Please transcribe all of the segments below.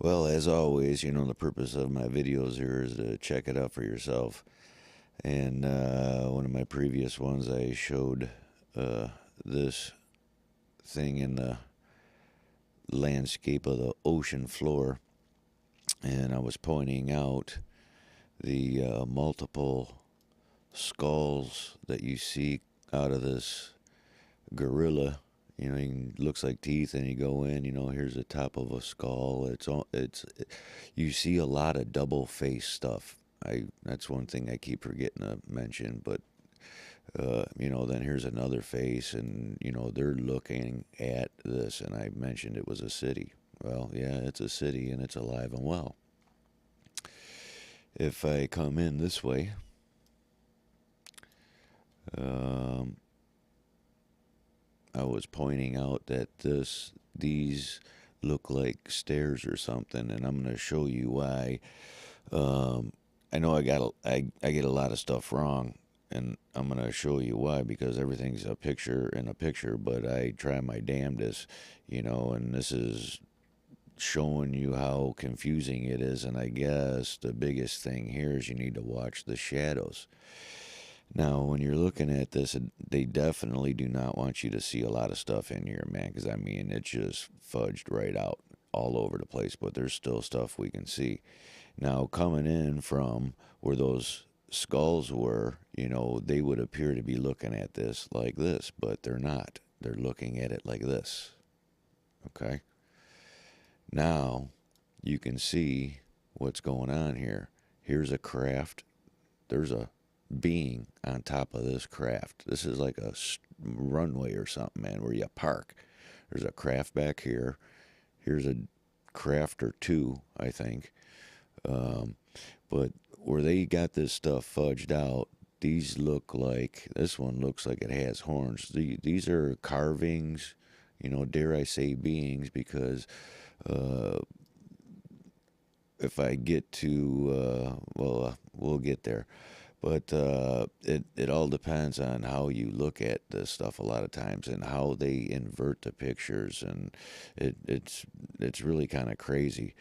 Well, as always, the purpose of my videos here is to check it out for yourself. And one of my previous ones, I showed this thing in the landscape of the ocean floor, and I was pointing out the multiple skulls that you see out of this gorilla. It looks like teeth, and you go in. Here's the top of a skull. You see a lot of double face stuff. That's one thing I keep forgetting to mention. But then here's another face, and they're looking at this. And I mentioned it was a city. Well, yeah, it's a city, and it's alive and well. If I come in this way, um, I was pointing out that these look like stairs or something, and I'm going to show you why. Um, I know I get a lot of stuff wrong, and I'm going to show you why, because everything's a picture in a picture, but I try my damnedest, and this is showing you how confusing it is. And I guess the biggest thing here is you need to watch the shadows. Now, when you're looking at this, they definitely do not want you to see a lot of stuff in here, man, because I mean, it's just fudged right out all over the place, but there's still stuff we can see. Now, coming in from where those skulls were, they would appear to be looking at this like this, but they're not. They're looking at it like this. Okay? Now, you can see what's going on here. Here's a craft. There's a being on top of this craft. This is like a runway or something, man, where you park. There's a craft back here. Here's a craft or two, I think. Um, but where they got this stuff fudged out, this one looks like it has horns. These are carvings, dare I say beings, because uh, if I get to, we'll get there. But it all depends on how you look at this stuff a lot of times, and how they invert the pictures, and it's really kind of crazy.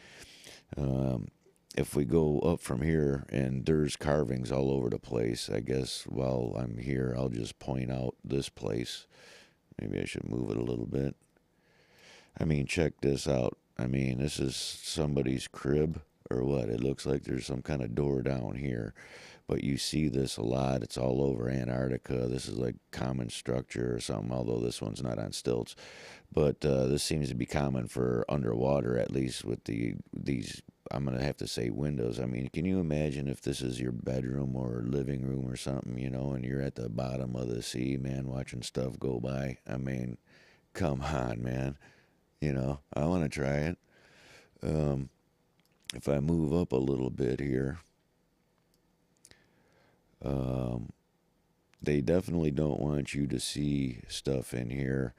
Um, if we go up from here, and there's carvings all over the place, I guess while I'm here, I'll just point out this place. Maybe I should move it a little bit. I mean, check this out. I mean, this is somebody's crib or what? It looks like there's some kind of door down here. But you see this a lot. It's all over Antarctica. This is like common structure or something, although this one's not on stilts. But this seems to be common for underwater, at least with these. I'm gonna have to say windows. I mean, can you imagine if this is your bedroom or living room or something, and you're at the bottom of the sea, man, watching stuff go by? I mean, come on, man. I want to try it. Um, if I move up a little bit here, um, they definitely don't want you to see stuff in here,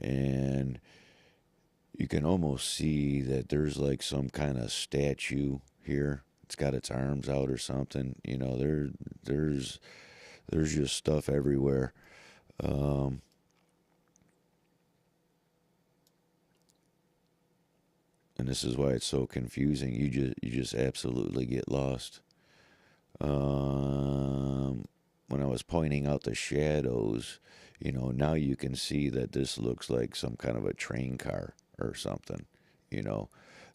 and you can almost see that there's like some kind of statue here. It's got its arms out or something. There's just stuff everywhere. Um, and this is why it's so confusing. You just absolutely get lost. When I was pointing out the shadows, now you can see that this looks like some kind of a train car or something. You know,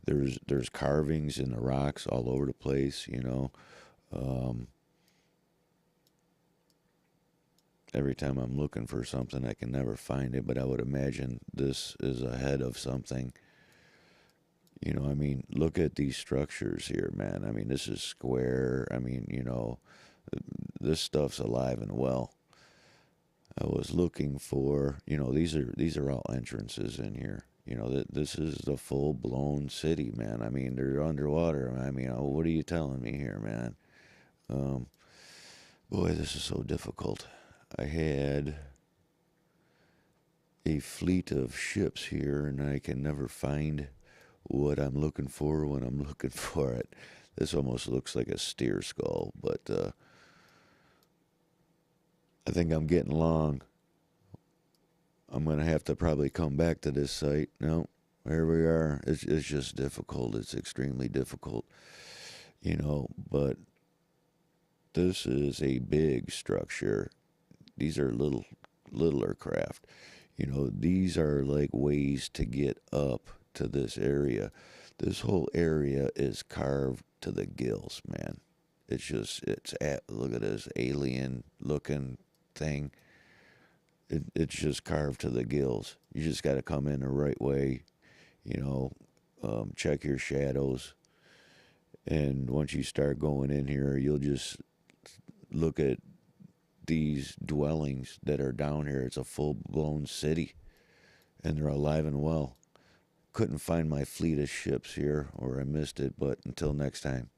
there's carvings in the rocks all over the place. Um, every time I'm looking for something, I can never find it. But I would imagine this is a head of something. I mean, look at these structures here, man. I mean, this is square. I mean, this stuff's alive and well. I was looking for, these are all entrances in here. This is the full blown city, man. I mean, they're underwater. I mean, what are you telling me here, man? Um, Boy, this is so difficult. I had a fleet of ships here, and I can never find what I'm looking for when I'm looking for it. This almost looks like a steer skull, but I think I'm getting long. I'm going to have to probably come back to this site. No, here we are. It's just difficult. It's extremely difficult, but this is a big structure. These are littler craft. These are like ways to get up to this area. This whole area is carved to the gills, man. Look at this alien looking thing. It's just carved to the gills. You just got to come in the right way, you know, check your shadows. And once you start going in here, you'll just look at these dwellings that are down here. It's a full blown city, and they're alive and well. Couldn't find my fleet of ships here, or I missed it, but until next time.